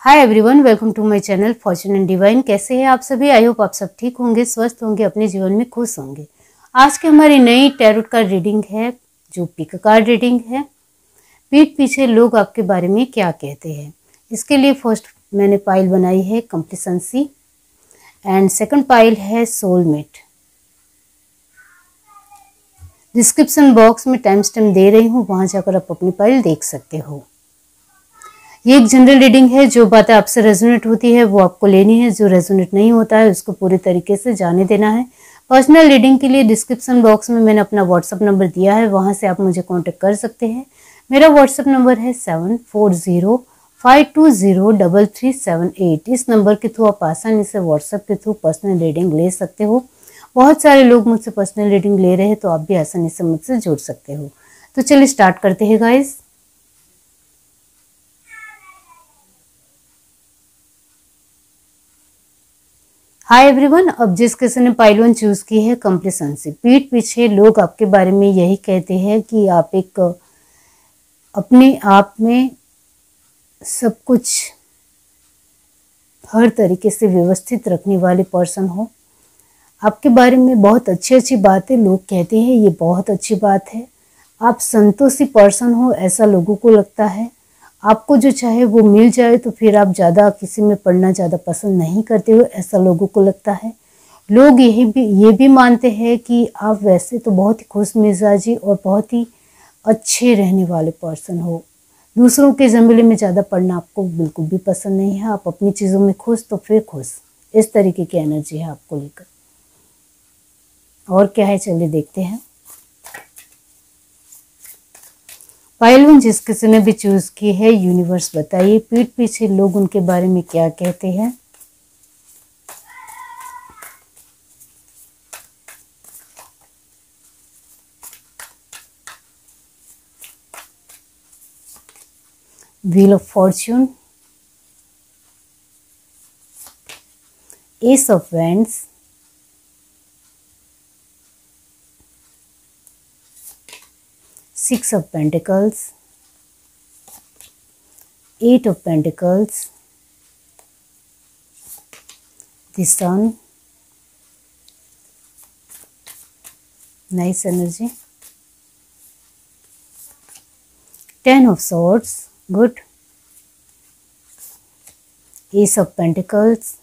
Hi everyone, welcome to my channel fortune and divine. कैसे हैं आप सभी? आई होप आप सब ठीक होंगे, स्वस्थ होंगे, अपने जीवन में खुश होंगे। आज की हमारी नई टैरोट कार्ड रीडिंग है, जो पिक कार्ड रीडिंग है। पीठ पीछे लोग आपके बारे में क्या कहते हैं। इसके लिए फर्स्ट मैंने पाइल बनाई है कंप्लेसेंसी एंड सेकंड पाइल है सोलमेट। डिस्क्रिप्शन बॉक्स में टाइम स्टैम्प दे रही हूँ, वहां जाकर आप अपनी पाइल देख सकते हो। ये एक जनरल रीडिंग है। जो बातें आपसे रेजोनेट होती है वो आपको लेनी है, जो रेजोनेट नहीं होता है उसको पूरे तरीके से जाने देना है। पर्सनल रीडिंग के लिए डिस्क्रिप्शन बॉक्स में मैंने अपना व्हाट्सएप नंबर दिया है, वहां से आप मुझे कांटेक्ट कर सकते हैं। मेरा व्हाट्सएप नंबर है 7405203378। इस नंबर के थ्रू आप आसानी से व्हाट्सएप के थ्रू पर्सनल रीडिंग ले सकते हो। बहुत सारे लोग मुझसे पर्सनल रीडिंग ले रहे हैं, तो आप भी आसानी से मुझसे जुड़ सकते हो। तो चलिए स्टार्ट करते हैं गाइस। हाय एवरीवन, अब जिस किसी ने पाइल 1 चूज की है कंप्लेसेंसी। पीठ पीछे लोग आपके बारे में यही कहते हैं कि आप एक अपने आप में सब कुछ हर तरीके से व्यवस्थित रखने वाले पर्सन हो। आपके बारे में बहुत अच्छी अच्छी बातें लोग कहते हैं, ये बहुत अच्छी बात है। आप संतोषी पर्सन हो, ऐसा लोगों को लगता है। आपको जो चाहे वो मिल जाए तो फिर आप ज़्यादा किसी में पढ़ना ज़्यादा पसंद नहीं करते हो, ऐसा लोगों को लगता है। लोग ये भी मानते हैं कि आप वैसे तो बहुत ही खुश मिजाजी और बहुत ही अच्छे रहने वाले पर्सन हो। दूसरों के झमेले में ज़्यादा पढ़ना आपको बिल्कुल भी पसंद नहीं है। आप अपनी चीज़ों में खुश तो फिर खुश, इस तरीके की एनर्जी है आपको लेकर। और क्या है, चलिए देखते हैं। पाइल 1 जिस किसी ने भी चूज की है, यूनिवर्स बताइए पीठ पीछे लोग उनके बारे में क्या कहते हैं। Wheel of Fortune, S of wands, Six of Pentacles, Eight of Pentacles, the Sun, nice energy, Ten of Swords, good, Ace of Pentacles,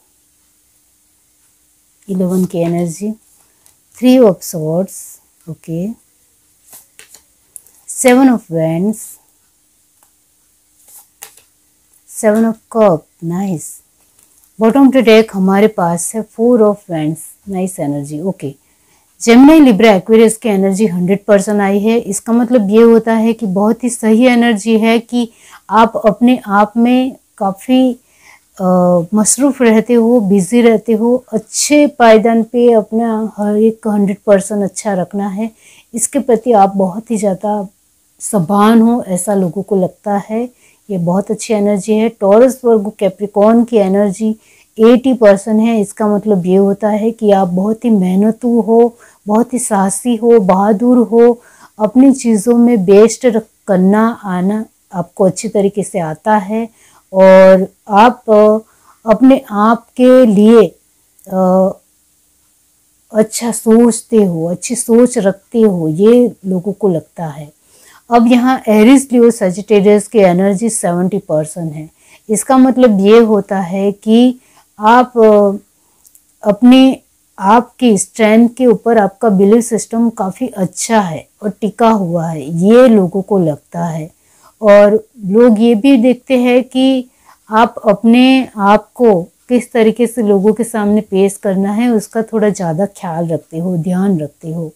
11 की energy, Three of Swords, okay, Seven of Wands, Seven of Cup, nice। Bottom of the deck हमारे पास है Four of Wands, nice energy, okay. Gemini, Libra, Aquarius की energy 100% आई है। इसका मतलब ये होता है कि बहुत ही सही एनर्जी है कि आप अपने आप में काफ़ी मसरूफ़ रहते हो, बिजी रहते हो। अच्छे पायदान पे अपना हर एक 100% अच्छा रखना है। इसके प्रति आप बहुत ही ज़्यादा सबान हो, ऐसा लोगों को लगता है। ये बहुत अच्छी एनर्जी है। टॉरस, वर्गो, कैप्रिकॉर्न की एनर्जी 80% है। इसका मतलब ये होता है कि आप बहुत ही मेहनतू हो, बहुत ही साहसी हो, बहादुर हो। अपनी चीज़ों में बेस्ट करना आना आपको अच्छी तरीके से आता है और आप अपने आप के लिए अच्छा सोचते हो, अच्छी सोच रखते हो, ये लोगों को लगता है। अब यहाँ एरिस, लियो, सजिटेरियस की एनर्जी 70% है। इसका मतलब ये होता है कि आप अपने आप की स्ट्रेंथ के ऊपर आपका बिलीफ सिस्टम काफ़ी अच्छा है और टिका हुआ है, ये लोगों को लगता है। और लोग ये भी देखते हैं कि आप अपने आप को किस तरीके से लोगों के सामने पेश करना है, उसका थोड़ा ज़्यादा ख्याल रखते हो, ध्यान रखते हो।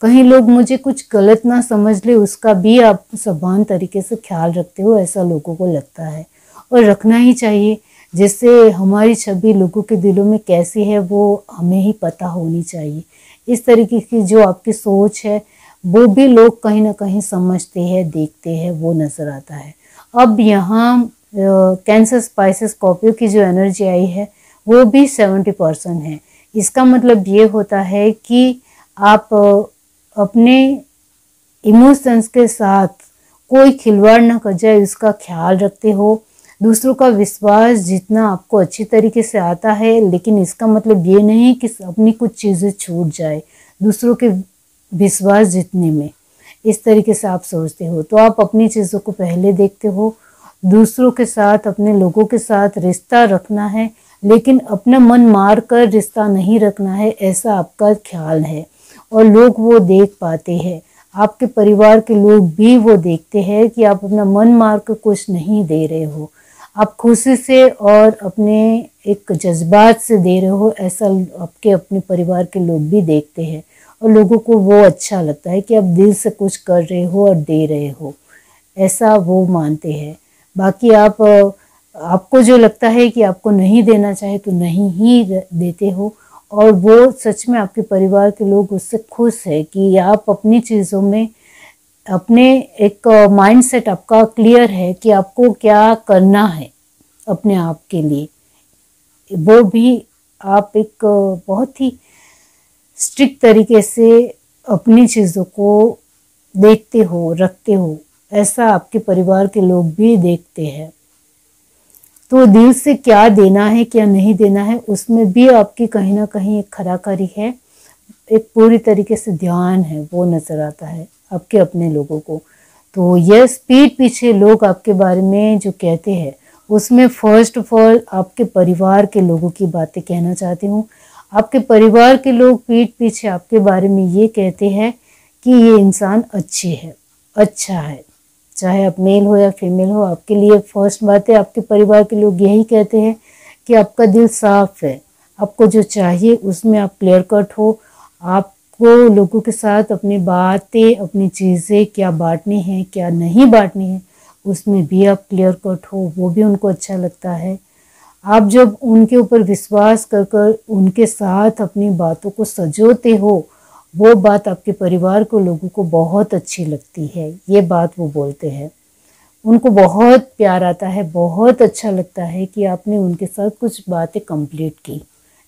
कहीं लोग मुझे कुछ गलत ना समझ ले, उसका भी आप सबान तरीके से ख्याल रखते हो, ऐसा लोगों को लगता है और रखना ही चाहिए। जिससे हमारी छवि लोगों के दिलों में कैसी है वो हमें ही पता होनी चाहिए। इस तरीके की जो आपकी सोच है वो भी लोग कहीं ना कहीं समझते हैं, देखते हैं, वो नज़र आता है। अब यहाँ कैंसर, स्पाइसेस, स्कॉर्पियो की जो एनर्जी आई है वो भी 70% है। इसका मतलब ये होता है कि आप अपने इमोशंस के साथ कोई खिलवाड़ ना कर जाए, इसका ख्याल रखते हो। दूसरों का विश्वास जीतना आपको अच्छी तरीके से आता है, लेकिन इसका मतलब ये नहीं कि अपनी कुछ चीज़ें छूट जाए दूसरों के विश्वास जीतने में। इस तरीके से आप सोचते हो तो आप अपनी चीज़ों को पहले देखते हो। दूसरों के साथ, अपने लोगों के साथ रिश्ता रखना है, लेकिन अपना मन मार कर रिश्ता नहीं रखना है, ऐसा आपका ख्याल है। और लोग वो देख पाते हैं, आपके परिवार के लोग भी वो देखते हैं कि आप अपना मन मार कर कुछ नहीं दे रहे हो, आप खुशी से और अपने एक जज्बात से दे रहे हो। ऐसा आपके अपने परिवार के लोग भी देखते हैं और लोगों को वो अच्छा लगता है कि आप दिल से कुछ कर रहे हो और दे रहे हो, ऐसा वो मानते हैं। बाकी आपको जो लगता है कि आपको नहीं देना चाहे तो नहीं ही देते हो, और वो सच में आपके परिवार के लोग उससे खुश है कि आप अपनी चीज़ों में अपने एक माइंडसेट आपका क्लियर है कि आपको क्या करना है अपने आप के लिए। वो भी आप एक बहुत ही स्ट्रिक्ट तरीके से अपनी चीज़ों को देखते हो, रखते हो, ऐसा आपके परिवार के लोग भी देखते हैं। तो दिल से क्या देना है क्या नहीं देना है उसमें भी आपकी कहीं ना कहीं एक खराखरी है, एक पूरी तरीके से ध्यान है, वो नज़र आता है आपके अपने लोगों को। तो ये पीठ पीछे लोग आपके बारे में जो कहते हैं उसमें फर्स्ट ऑफ ऑल आपके परिवार के लोगों की बातें कहना चाहती हूँ। आपके परिवार के लोग पीठ पीछे आपके बारे में ये कहते हैं कि ये इंसान अच्छी है, अच्छा है, चाहे आप मेल हो या फीमेल हो। आपके लिए फर्स्ट बात है, आपके परिवार के लोग यही कहते हैं कि आपका दिल साफ है, आपको जो चाहिए उसमें आप क्लियर कट हो, आपको लोगों के साथ अपनी बातें, अपनी चीज़ें क्या बांटनी है क्या नहीं बांटनी है उसमें भी आप क्लियर कट हो, वो भी उनको अच्छा लगता है। आप जब उनके ऊपर विश्वास कर उनके साथ अपनी बातों को सजोते हो, वो बात आपके परिवार को लोगों को बहुत अच्छी लगती है। ये बात वो बोलते हैं, उनको बहुत प्यार आता है, बहुत अच्छा लगता है कि आपने उनके साथ कुछ बातें कंप्लीट की,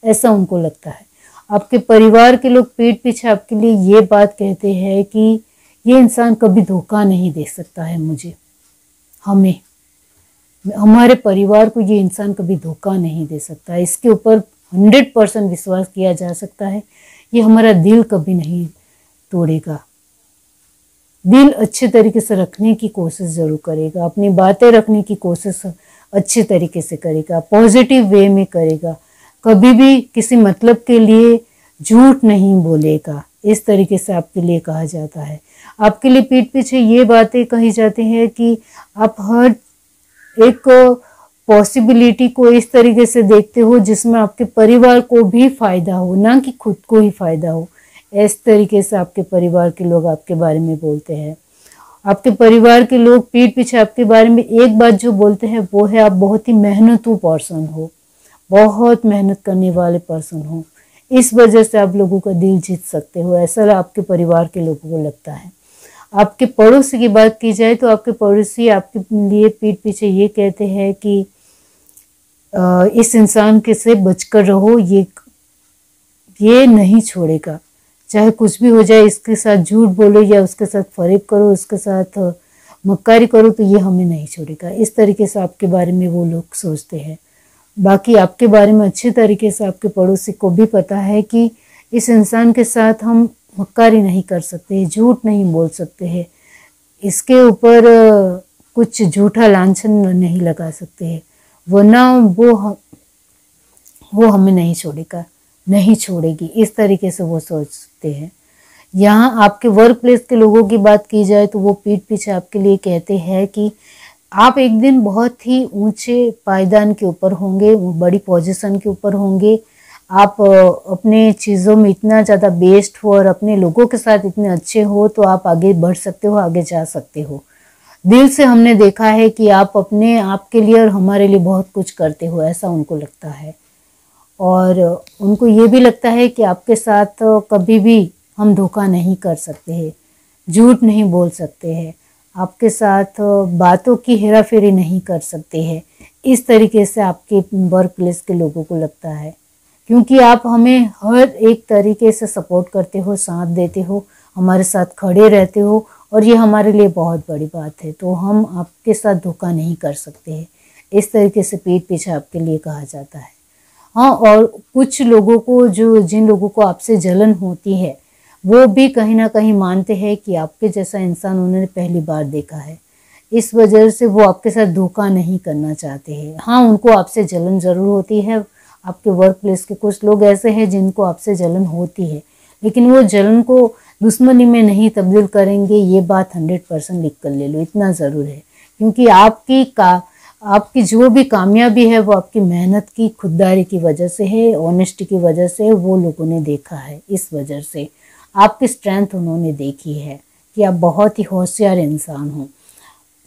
ऐसा उनको लगता है। आपके परिवार के लोग पीठ पीछे आपके लिए ये बात कहते हैं कि ये इंसान कभी धोखा नहीं दे सकता है मुझे, हमारे परिवार को ये इंसान कभी धोखा नहीं दे सकता है, इसके ऊपर 100% विश्वास किया जा सकता है, ये हमारा दिल कभी नहीं तोड़ेगा, दिल अच्छे तरीके से रखने की कोशिश ज़रूर करेगा, अपनी बातें रखने की कोशिश अच्छे तरीके से करेगा, पॉजिटिव वे में करेगा, कभी भी किसी मतलब के लिए झूठ नहीं बोलेगा। इस तरीके से आपके लिए कहा जाता है। आपके लिए पीठ पीछे ये बातें कही जाती हैं कि आप हर एक पॉसिबिलिटी को इस तरीके से देखते हो जिसमें आपके परिवार को भी फायदा हो, ना कि खुद को ही फायदा हो। इस तरीके से आपके परिवार के लोग आपके बारे में बोलते हैं। आपके परिवार के लोग पीठ पीछे आपके बारे में एक बात जो बोलते हैं वो है आप बहुत ही मेहनतू पर्सन हो, बहुत मेहनत करने वाले पर्सन हो, इस वजह से आप लोगों का दिल जीत सकते हो, ऐसा आपके परिवार के लोगों को लगता है। आपके पड़ोसी की बात की जाए तो आपके पड़ोसी आपके लिए पीठ पीछे ये कहते हैं कि इस इंसान के से बचकर रहो, ये नहीं छोड़ेगा, चाहे कुछ भी हो जाए, इसके साथ झूठ बोलो या उसके साथ फरेब करो, उसके साथ मक्कारी करो, तो ये हमें नहीं छोड़ेगा। इस तरीके से आपके बारे में वो लोग सोचते हैं। बाकी आपके बारे में अच्छे तरीके से आपके पड़ोसी को भी पता है कि इस इंसान के साथ हम मक्कारी नहीं कर सकते, झूठ नहीं बोल सकते हैं, इसके ऊपर कुछ झूठा लांछन नहीं लगा सकते हैं, वरना वो हमें नहीं छोड़ेगा, नहीं छोड़ेगी। इस तरीके से वो सोचते हैं। यहाँ आपके वर्क प्लेस के लोगों की बात की जाए तो वो पीठ पीछे आपके लिए कहते हैं कि आप एक दिन बहुत ही ऊंचे पायदान के ऊपर होंगे, बड़ी पोजीशन के ऊपर होंगे, आप अपने चीज़ों में इतना ज़्यादा बेस्ड हो और अपने लोगों के साथ इतने अच्छे हो तो आप आगे बढ़ सकते हो, आगे जा सकते हो। दिल से हमने देखा है कि आप अपने आप के लिए और हमारे लिए बहुत कुछ करते हो, ऐसा उनको लगता है। और उनको ये भी लगता है कि आपके साथ कभी भी हम धोखा नहीं कर सकते हैं, झूठ नहीं बोल सकते हैं, आपके साथ बातों की हेरा फेरी नहीं कर सकते हैं। इस तरीके से आपके वर्क प्लेस के लोगों को लगता है, क्योंकि आप हमें हर एक तरीके से सपोर्ट करते हो, साथ देते हो, हमारे साथ खड़े रहते हो, और ये हमारे लिए बहुत बड़ी बात है। तो हम आपके साथ धोखा नहीं कर सकते हैं, इस तरीके से पीठ पीछे आपके लिए कहा जाता है। हाँ, और कुछ लोगों को जिन लोगों को आपसे जलन होती है वो भी कहीं ना कहीं मानते हैं कि आपके जैसा इंसान उन्होंने पहली बार देखा है, इस वजह से वो आपके साथ धोखा नहीं करना चाहते हैं। हाँ, उनको आपसे जलन ज़रूर होती है। आपके वर्क प्लेस के कुछ लोग ऐसे हैं जिनको आपसे जलन होती है, लेकिन वो जलन को दुश्मनी में नहीं तब्दील करेंगे, ये बात 100% लिख कर ले लो, इतना ज़रूर है। क्योंकि आपकी जो भी कामयाबी है वो आपकी मेहनत की, खुददारी की वजह से है, ऑनेस्टी की वजह से वो लोगों ने देखा है। इस वजह से आपकी स्ट्रेंथ उन्होंने देखी है कि आप बहुत ही होशियार इंसान हो,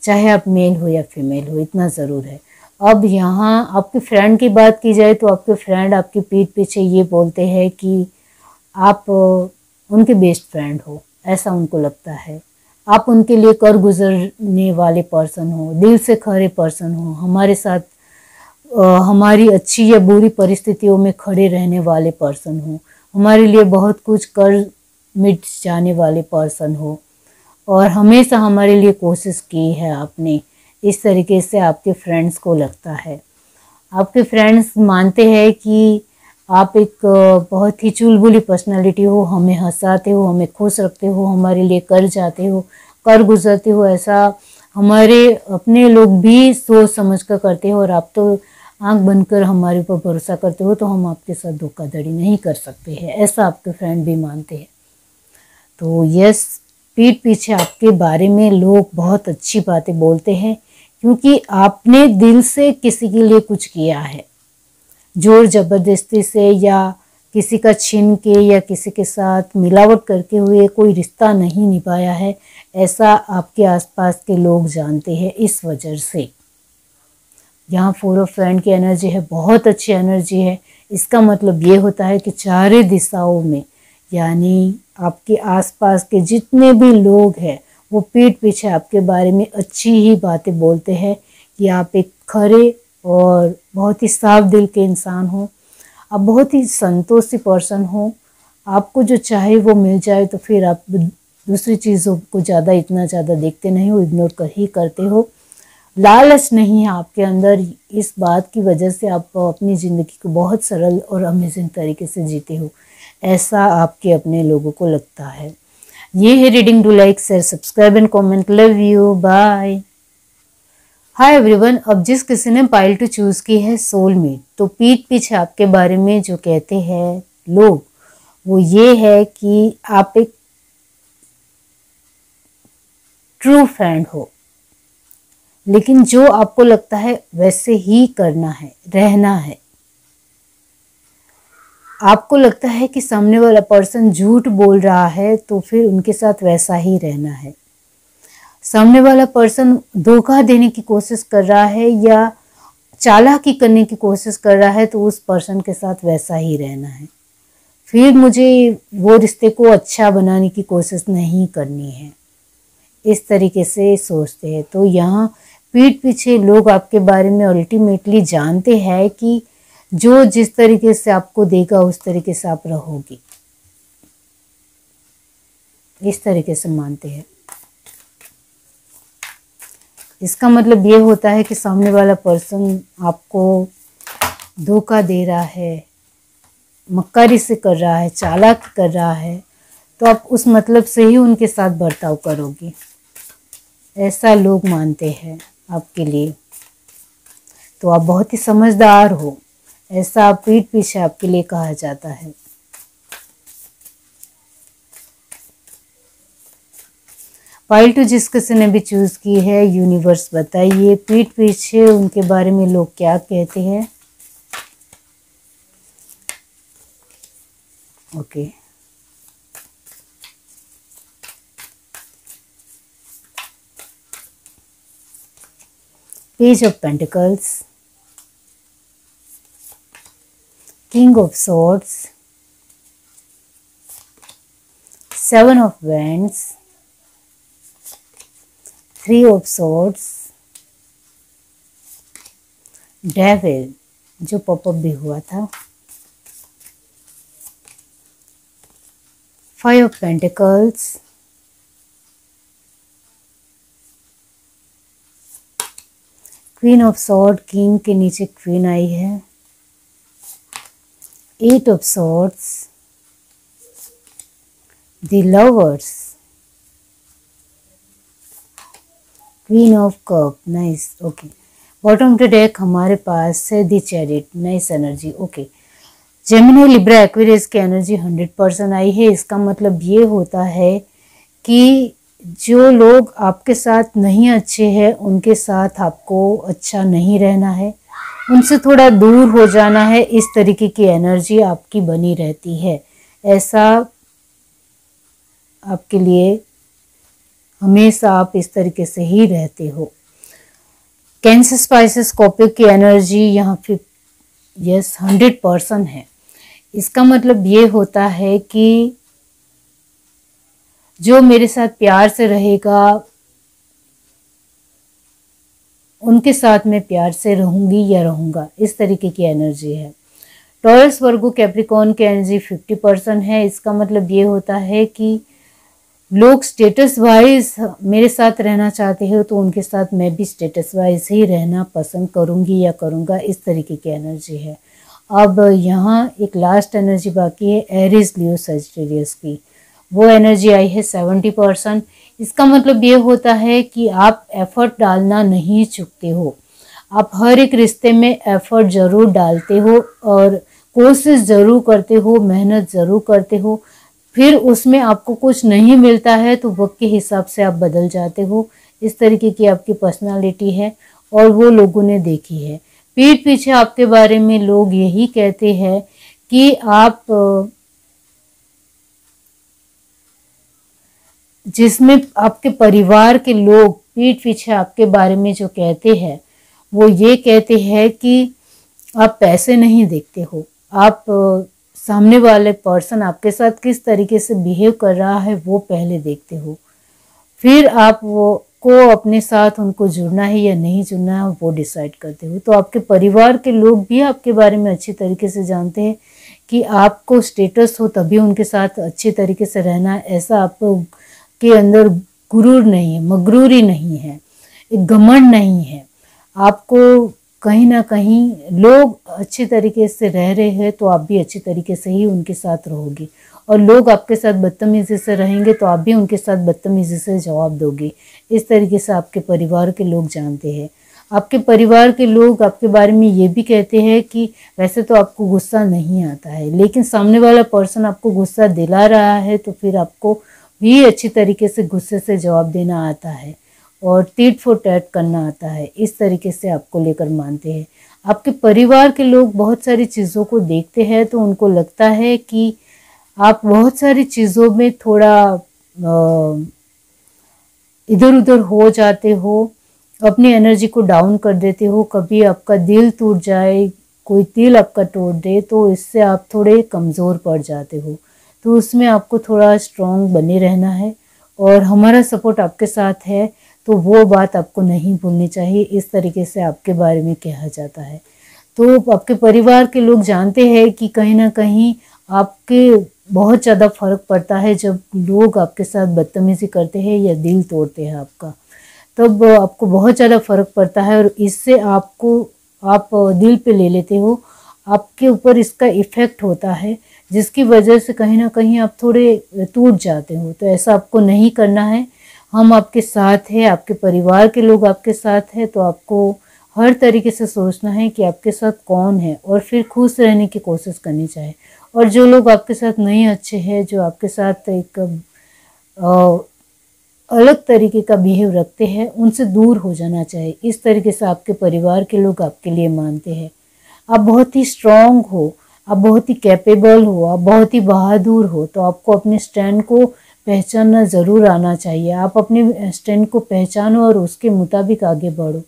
चाहे आप मेल हो या फीमेल हो, इतना ज़रूर है। अब यहाँ आपके फ्रेंड की बात की जाए तो आपके फ्रेंड आपकी पीठ पीछे ये बोलते हैं कि आप उनके बेस्ट फ्रेंड हो, ऐसा उनको लगता है। आप उनके लिए कर गुजरने वाले पर्सन हो, दिल से खरे पर्सन हो, हमारे साथ हमारी अच्छी या बुरी परिस्थितियों में खड़े रहने वाले पर्सन हो, हमारे लिए बहुत कुछ कर मिट जाने वाले पर्सन हो और हमेशा हमारे लिए कोशिश की है आपने। इस तरीके से आपके फ्रेंड्स को लगता है। आपके फ्रेंड्स मानते हैं कि आप एक बहुत ही चुलबुली पर्सनालिटी हो, हमें हंसाते हो, हमें खुश रखते हो, हमारे लिए कर जाते हो, कर गुजरते हो, ऐसा हमारे अपने लोग भी सोच समझ कर करते हो और आप तो आंख बंद कर हमारे ऊपर भरोसा करते हो, तो हम आपके साथ धोखाधड़ी नहीं कर सकते हैं, ऐसा आपके फ्रेंड भी मानते हैं। तो यस, पीठ पीछे आपके बारे में लोग बहुत अच्छी बातें बोलते हैं क्योंकि आपने दिल से किसी के लिए कुछ किया है, जोर जबरदस्ती से या किसी का छीन के या किसी के साथ मिलावट करके हुए कोई रिश्ता नहीं निभाया है, ऐसा आपके आसपास के लोग जानते हैं। इस वजह से यहाँ 4 ऑफ फ्रेंड की एनर्जी है, बहुत अच्छी एनर्जी है। इसका मतलब ये होता है कि चारों दिशाओं में, यानी आपके आसपास के जितने भी लोग हैं वो पीठ पीछे आपके बारे में अच्छी ही बातें बोलते हैं कि आप एक खरे और बहुत ही साफ दिल के इंसान हो, आप बहुत ही संतोषी पर्सन हो, आपको जो चाहे वो मिल जाए तो फिर आप दूसरी चीज़ों को ज़्यादा इतना ज़्यादा देखते नहीं हो, इग्नोर कर ही करते हो। लालच नहीं है आपके अंदर, इस बात की वजह से आप अपनी ज़िंदगी को बहुत सरल और अमेजिंग तरीके से जीते हो, ऐसा आपके अपने लोगों को लगता है। ये है reading. Do like, share, subscribe and comment. Love you, bye. Hi everyone. अब जिस किसी ने पाइल टू चूज़ की है सोलमेट, तो पीठ पीछे आपके बारे में जो कहते हैं लोग वो ये है कि आप एक ट्रू फ्रेंड हो, लेकिन जो आपको लगता है वैसे ही करना है, रहना है। आपको लगता है कि सामने वाला पर्सन झूठ बोल रहा है तो फिर उनके साथ वैसा ही रहना है। सामने वाला पर्सन धोखा देने की कोशिश कर रहा है या चालाकी करने की कोशिश कर रहा है तो उस पर्सन के साथ वैसा ही रहना है। फिर मुझे वो रिश्ते को अच्छा बनाने की कोशिश नहीं करनी है, इस तरीके से सोचते हैं। तो यहाँ पीठ पीछे लोग आपके बारे में अल्टीमेटली जानते हैं कि जो जिस तरीके से आपको देगा उस तरीके से आप रहोगी, इस तरीके से मानते हैं। इसका मतलब ये होता है कि सामने वाला पर्सन आपको धोखा दे रहा है, मक्कारी से कर रहा है, चालाकी कर रहा है, तो आप उस मतलब से ही उनके साथ बर्ताव करोगे, ऐसा लोग मानते हैं आपके लिए। तो आप बहुत ही समझदार हो, ऐसा पीठ पीछे आपके लिए कहा जाता है। पाइल टू जिस किसी ने भी चूज की है, यूनिवर्स बताइए पीठ पीछे उनके बारे में लोग क्या कहते हैं। Okay, page of pentacles, king of swords, 7 of wands, 3 of swords, devil जो पॉपअप भी हुआ था, 5 of pentacles, queen of sword, king के नीचे क्वीन आई है, 8 of swords, the lovers, queen of cup, nice, okay. Bottom of the deck हमारे पास है the chariot, nice energy, okay. Gemini, Libra, Aquarius की एनर्जी 100% आई है। इसका मतलब ये होता है कि जो लोग आपके साथ नहीं अच्छे हैं उनके साथ आपको अच्छा नहीं रहना है, उनसे थोड़ा दूर हो जाना है, इस तरीके की एनर्जी आपकी बनी रहती है। ऐसा आपके लिए हमेशा आप इस तरीके से ही रहते हो। कैंसर, स्पाइसेस, स्कॉर्पियो की एनर्जी यहाँ पे यस 100% है। इसका मतलब ये होता है कि जो मेरे साथ प्यार से रहेगा उनके साथ मैं प्यार से रहूंगी या रहूंगा, इस तरीके की एनर्जी है। टॉरस, वर्गो, कैप्रिकॉर्न की एनर्जी 50% है। इसका मतलब ये होता है कि लोग स्टेटस वाइज मेरे साथ रहना चाहते हो तो उनके साथ मैं भी स्टेटस वाइज ही रहना पसंद करूंगी या करूंगा, इस तरीके की एनर्जी है। अब यहाँ एक लास्ट एनर्जी बाकी है एरीज, लियो, सजिटेरियस की। वो एनर्जी आई है 70%। इसका मतलब ये होता है कि आप एफर्ट डालना नहीं चूकते हो, आप हर एक रिश्ते में एफर्ट ज़रूर डालते हो और कोशिश ज़रूर करते हो, मेहनत ज़रूर करते हो। फिर उसमें आपको कुछ नहीं मिलता है तो वक्त के हिसाब से आप बदल जाते हो, इस तरीके की आपकी पर्सनालिटी है और वो लोगों ने देखी है। पीठ पीछे आपके बारे में लोग यही कहते हैं कि आप जिसमें आपके परिवार के लोग पीठ पीछे आपके बारे में जो कहते हैं वो ये कहते हैं कि आप पैसे नहीं देखते हो, आप सामने वाले पर्सन आपके साथ किस तरीके से बिहेव कर रहा है वो पहले देखते हो, फिर आप वो को अपने साथ उनको जुड़ना है या नहीं जुड़ना है वो डिसाइड करते हो। तो आपके परिवार के लोग भी आपके बारे में अच्छी तरीके से जानते हैं कि आपको स्टेटस हो तभी उनके साथ अच्छी तरीके से रहना है, ऐसा आप के अंदर गुरूर नहीं है, मगरूरी नहीं है, एक घमंड नहीं है। आपको कहीं ना कहीं लोग अच्छी तरीके से रह रहे हैं तो आप भी अच्छी तरीके से ही उनके साथ रहोगे और लोग आपके साथ बदतमीजी से रहेंगे तो आप भी उनके साथ बदतमीजी से जवाब दोगे, इस तरीके से आपके परिवार के लोग जानते हैं। आपके परिवार के लोग आपके बारे में ये भी कहते हैं कि वैसे तो आपको गुस्सा नहीं आता है लेकिन सामने वाला पर्सन आपको गुस्सा दिला रहा है तो फिर आपको भी अच्छी तरीके से गुस्से से जवाब देना आता है और टीट फॉर टैट करना आता है, इस तरीके से आपको लेकर मानते हैं। आपके परिवार के लोग बहुत सारी चीज़ों को देखते हैं तो उनको लगता है कि आप बहुत सारी चीज़ों में थोड़ा इधर उधर हो जाते हो, अपनी एनर्जी को डाउन कर देते हो, कभी आपका दिल टूट जाए, कोई दिल आपका तोड़ दे तो इससे आप थोड़े कमज़ोर पड़ जाते हो, तो उसमें आपको थोड़ा स्ट्रॉन्ग बने रहना है और हमारा सपोर्ट आपके साथ है तो वो बात आपको नहीं भूलनी चाहिए, इस तरीके से आपके बारे में कहा जाता है। तो आपके परिवार के लोग जानते हैं कि कहीं ना कहीं आपके बहुत ज़्यादा फर्क पड़ता है जब लोग आपके साथ बदतमीजी करते हैं या दिल तोड़ते हैं आपका, तब आपको बहुत ज़्यादा फर्क पड़ता है और इससे आपको आप दिल पे ले लेते हो, आपके ऊपर इसका इफ़ेक्ट होता है जिसकी वजह से कहीं ना कहीं आप थोड़े टूट जाते हो। तो ऐसा आपको नहीं करना है, हम आपके साथ हैं, आपके परिवार के लोग आपके साथ हैं, तो आपको हर तरीके से सोचना है कि आपके साथ कौन है और फिर खुश रहने की कोशिश करनी चाहिए। और जो लोग आपके साथ नहीं अच्छे हैं, जो आपके साथ एक अलग तरीके का बिहेव रखते हैं, उनसे दूर हो जाना चाहिए, इस तरीके से आपके परिवार के लोग आपके लिए मानते हैं। आप बहुत ही स्ट्रांग हो, आप बहुत ही कैपेबल हो, आप बहुत ही बहादुर हो, तो आपको अपने स्टैंड को पहचानना ज़रूर आना चाहिए। आप अपने स्टैंड को पहचानो और उसके मुताबिक आगे बढ़ो।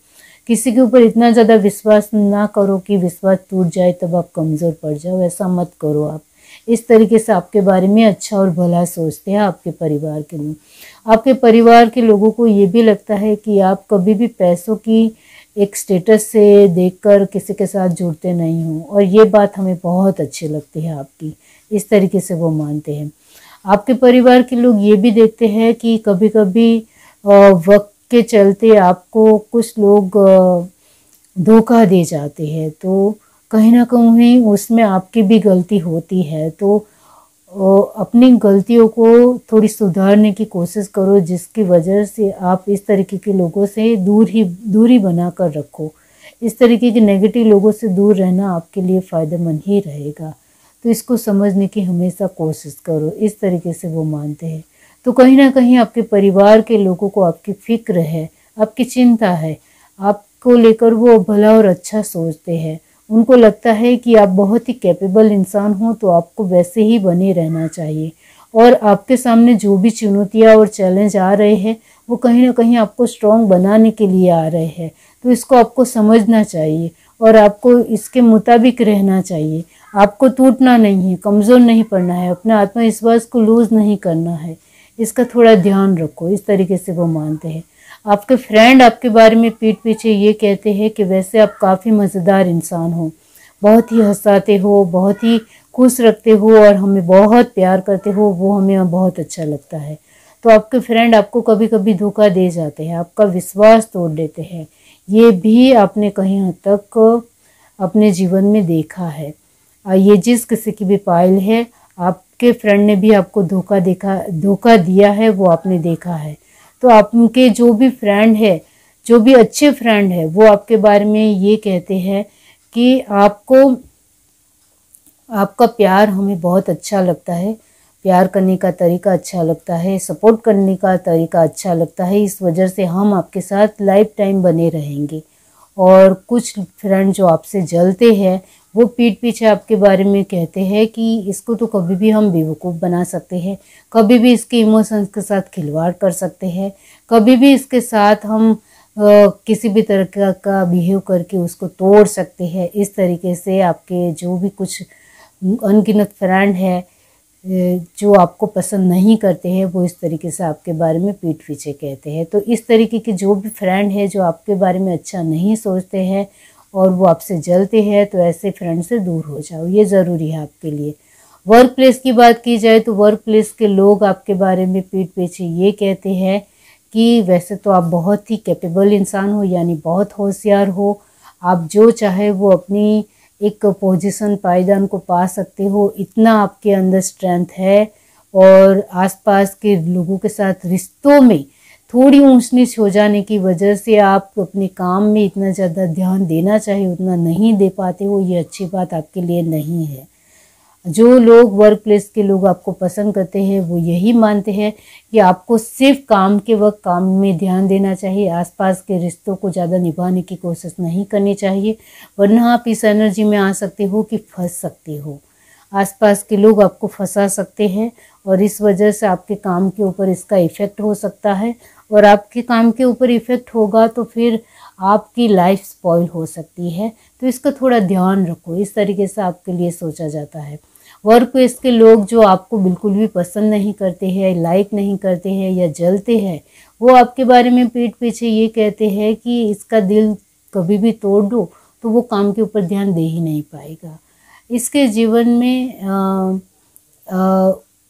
किसी के ऊपर इतना ज़्यादा विश्वास ना करो कि विश्वास टूट जाए तब आप कमज़ोर पड़ जाओ, ऐसा मत करो। आप इस तरीके से आपके बारे में अच्छा और भला सोचते हैं आपके परिवार के लोग। आपके परिवार के लोगों को ये भी लगता है कि आप कभी भी पैसों की एक स्टेटस से देखकर किसी के साथ जुड़ते नहीं हो और ये बात हमें बहुत अच्छी लगती है आपकी, इस तरीके से वो मानते हैं। आपके परिवार के लोग ये भी देखते हैं कि कभी कभी वक्त के चलते आपको कुछ लोग धोखा दे जाते हैं, तो कहीं ना कहीं उसमें आपकी भी गलती होती है। तो अपनी गलतियों को थोड़ी सुधारने की कोशिश करो, जिसकी वजह से आप इस तरीके के लोगों से दूरी बना कर रखो। इस तरीके के नेगेटिव लोगों से दूर रहना आपके लिए फ़ायदेमंद ही रहेगा। तो इसको समझने की हमेशा कोशिश करो। इस तरीके से वो मानते हैं। तो कहीं ना कहीं आपके परिवार के लोगों को आपकी फ़िक्र है, आपकी चिंता है, आपको लेकर वो भला और अच्छा सोचते हैं। उनको लगता है कि आप बहुत ही कैपेबल इंसान हो, तो आपको वैसे ही बने रहना चाहिए। और आपके सामने जो भी चुनौतियाँ और चैलेंज आ रहे हैं, वो कहीं ना कहीं आपको स्ट्रॉन्ग बनाने के लिए आ रहे हैं। तो इसको आपको समझना चाहिए और आपको इसके मुताबिक रहना चाहिए। आपको टूटना नहीं है, कमज़ोर नहीं पड़ना है, अपना आत्मविश्वास को लूज़ नहीं करना है। इसका थोड़ा ध्यान रखो। इस तरीके से वो मानते हैं। आपके फ्रेंड आपके बारे में पीठ पीछे ये कहते हैं कि वैसे आप काफ़ी मज़ेदार इंसान हो, बहुत ही हंसाते हो, बहुत ही खुश रखते हो और हमें बहुत प्यार करते हो, वो हमें बहुत अच्छा लगता है। तो आपके फ्रेंड आपको कभी कभी धोखा दे जाते हैं, आपका विश्वास तोड़ देते हैं। ये भी आपने कहीं हद तक अपने जीवन में देखा है। ये जिस किसी की भी पाइल है, आपके फ्रेंड ने भी आपको धोखा दिया है, वो आपने देखा है। तो आपके जो भी फ्रेंड है, जो भी अच्छे फ्रेंड है, वो आपके बारे में ये कहते हैं कि आपका प्यार हमें बहुत अच्छा लगता है, प्यार करने का तरीका अच्छा लगता है, सपोर्ट करने का तरीका अच्छा लगता है, इस वजह से हम आपके साथ लाइफ टाइम बने रहेंगे। और कुछ फ्रेंड जो आपसे जलते हैं, वो पीठ पीछे आपके बारे में कहते हैं कि इसको तो कभी भी हम बेवकूफ़ बना सकते हैं, कभी भी इसके इमोशंस के साथ खिलवाड़ कर सकते हैं, कभी भी इसके साथ हम किसी भी तरह का बिहेव करके उसको तोड़ सकते हैं। इस तरीके से आपके जो भी कुछ अनगिनत फ्रेंड है जो आपको पसंद नहीं करते हैं, वो इस तरीके से आपके बारे में पीठ पीछे कहते हैं। तो इस तरीके के जो भी फ्रेंड है जो आपके बारे में अच्छा नहीं सोचते हैं और वो आपसे जलते हैं, तो ऐसे फ्रेंड से दूर हो जाओ, ये ज़रूरी है आपके लिए। वर्क प्लेस की बात की जाए तो वर्क प्लेस के लोग आपके बारे में पीठ पीछे ये कहते हैं कि वैसे तो आप बहुत ही कैपेबल इंसान हो, यानी बहुत होशियार हो, आप जो चाहे वो अपनी एक पोजीशन पायदान को पा सकते हो, इतना आपके अंदर स्ट्रेंथ है। और आसपास के लोगों के साथ रिश्तों में थोड़ी ऊंच नीच हो जाने की वजह से आप अपने काम में इतना ज़्यादा ध्यान देना चाहिए उतना नहीं दे पाते हो, ये अच्छी बात आपके लिए नहीं है। जो लोग वर्क प्लेस के लोग आपको पसंद करते हैं, वो यही मानते हैं कि आपको सिर्फ काम के वक्त काम में ध्यान देना चाहिए, आसपास के रिश्तों को ज़्यादा निभाने की कोशिश नहीं करनी चाहिए, वरना आप इस एनर्जी में आ सकते हो कि फंस सकते हो। आसपास के लोग आपको फंसा सकते हैं और इस वजह से आपके काम के ऊपर इसका इफ़ेक्ट हो सकता है। और आपके काम के ऊपर इफ़ेक्ट होगा तो फिर आपकी लाइफ स्पॉइल हो सकती है। तो इसका थोड़ा ध्यान रखो। इस तरीके से आपके लिए सोचा जाता है। वर्क प्लेस के लोग जो आपको बिल्कुल भी पसंद नहीं करते हैं, लाइक नहीं करते हैं या जलते हैं, वो आपके बारे में पीठ पीछे ये कहते हैं कि इसका दिल कभी भी तोड़ दो तो वो काम के ऊपर ध्यान दे ही नहीं पाएगा। इसके जीवन में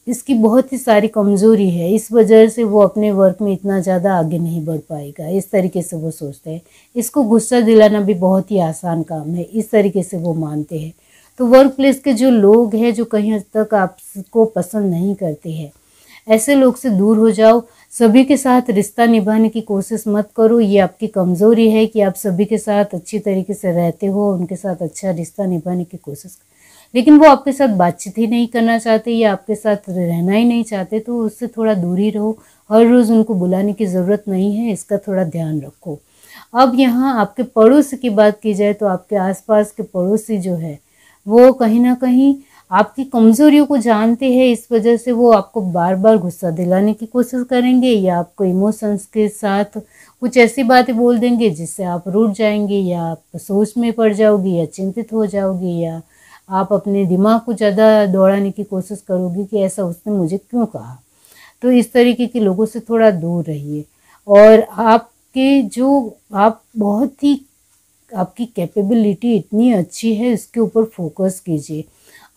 इसकी बहुत ही सारी कमज़ोरी है, इस वजह से वो अपने वर्क में इतना ज़्यादा आगे नहीं बढ़ पाएगा। इस तरीके से वो सोचते हैं। इसको गुस्सा दिलाना भी बहुत ही आसान काम है, इस तरीके से वो मानते हैं। तो वर्क प्लेस के जो लोग हैं जो कहीं हद तक आपको पसंद नहीं करते हैं, ऐसे लोग से दूर हो जाओ। सभी के साथ रिश्ता निभाने की कोशिश मत करो, ये आपकी कमज़ोरी है कि आप सभी के साथ अच्छी तरीके से रहते हो, उनके साथ अच्छा रिश्ता निभाने की कोशिश, लेकिन वो आपके साथ बातचीत ही नहीं करना चाहते या आपके साथ रहना ही नहीं चाहते, तो उससे थोड़ा दूर ही रहो। हर रोज़ उनको बुलाने की ज़रूरत नहीं है, इसका थोड़ा ध्यान रखो। अब यहाँ आपके पड़ोसी की बात की जाए तो आपके आसपास के पड़ोसी जो है वो कहीं ना कहीं आपकी कमज़ोरियों को जानते हैं, इस वजह से वो आपको बार बार गुस्सा दिलाने की कोशिश करेंगे या आपको इमोशंस के साथ कुछ ऐसी बातें बोल देंगे जिससे आप रूठ जाएंगे या आप सोच में पड़ जाओगी या चिंतित हो जाओगी या आप अपने दिमाग को ज़्यादा दौड़ाने की कोशिश करोगे कि ऐसा उसने मुझे क्यों कहा। तो इस तरीके के लोगों से थोड़ा दूर रहिए। और आप बहुत ही आपकी कैपेबिलिटी इतनी अच्छी है, इसके ऊपर फोकस कीजिए।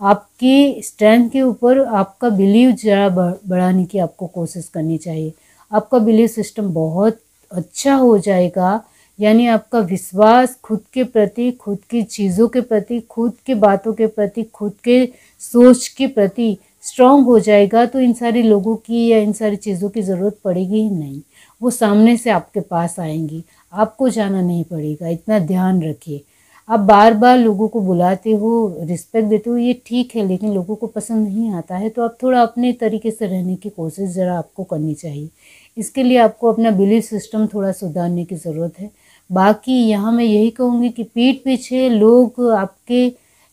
आपकी स्ट्रेंथ के ऊपर आपका बिलीव ज़रा बढ़ाने की आपको कोशिश करनी चाहिए। आपका बिलीव सिस्टम बहुत अच्छा हो जाएगा यानी आपका विश्वास खुद के प्रति, खुद की चीज़ों के प्रति, खुद के बातों के प्रति, खुद के सोच के प्रति स्ट्रांग हो जाएगा, तो इन सारे लोगों की या इन सारी चीज़ों की ज़रूरत पड़ेगी ही नहीं। वो सामने से आपके पास आएंगी, आपको जाना नहीं पड़ेगा। इतना ध्यान रखिए। आप बार बार लोगों को बुलाते हो, रिस्पेक्ट देते हो, ये ठीक है, लेकिन लोगों को पसंद नहीं आता है, तो आप थोड़ा अपने तरीके से रहने की कोशिश ज़रा आपको करनी चाहिए। इसके लिए आपको अपना बिलीफ सिस्टम थोड़ा सुधारने की ज़रूरत है। बाकी यहाँ मैं यही कहूँगी कि पीठ पीछे लोग आपके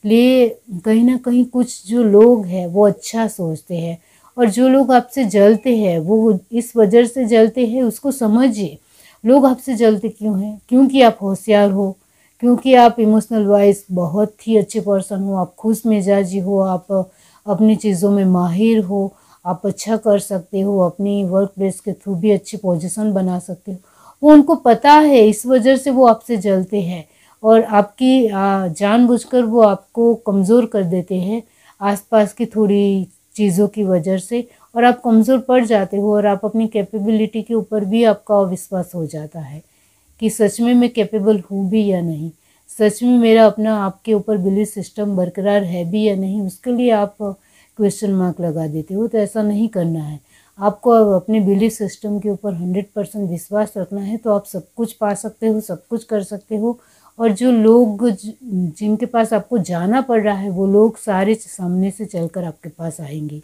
लिए कहीं ना कहीं कुछ जो लोग हैं वो अच्छा सोचते हैं, और जो लोग आपसे जलते हैं वो इस वजह से जलते हैं, उसको समझिए। लोग आपसे जलते क्यों हैं? क्योंकि आप होशियार हो, क्योंकि आप इमोशनल वाइज बहुत ही अच्छे पर्सन हो, आप खुश मिजाजी हो, आप अपनी चीज़ों में माहिर हो, आप अच्छा कर सकते हो, अपनी वर्क प्लेस के थ्रू भी अच्छी पोजीशन बना सकते हो। वो उनको पता है, इस वजह से वो आपसे जलते हैं, और आपकी जानबूझकर वो आपको कमज़ोर कर देते हैं आसपास की थोड़ी चीज़ों की वजह से, और आप कमज़ोर पड़ जाते हो, और आप अपनी कैपेबिलिटी के ऊपर भी आपका अविश्वास हो जाता है कि सच में मैं कैपेबल हूँ भी या नहीं, सच में मेरा अपना आपके ऊपर बिलीफ सिस्टम बरकरार है भी या नहीं, उसके लिए आप क्वेश्चन मार्क लगा देते हो। तो ऐसा नहीं करना है। आपको अपने बिलीफ सिस्टम के ऊपर 100% विश्वास रखना है, तो आप सब कुछ पा सकते हो, सब कुछ कर सकते हो। और जो लोग जिनके पास आपको जाना पड़ रहा है, वो लोग सारे सामने से चलकर आपके पास आएंगे।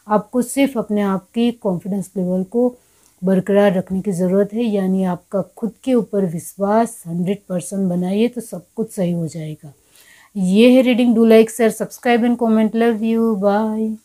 आपको सिर्फ अपने आप की कॉन्फिडेंस लेवल को बरकरार रखने की ज़रूरत है, यानी आपका खुद के ऊपर विश्वास 100% बनाइए, तो सब कुछ सही हो जाएगा। ये है reading. Do like, share, subscribe and comment. Love you, bye.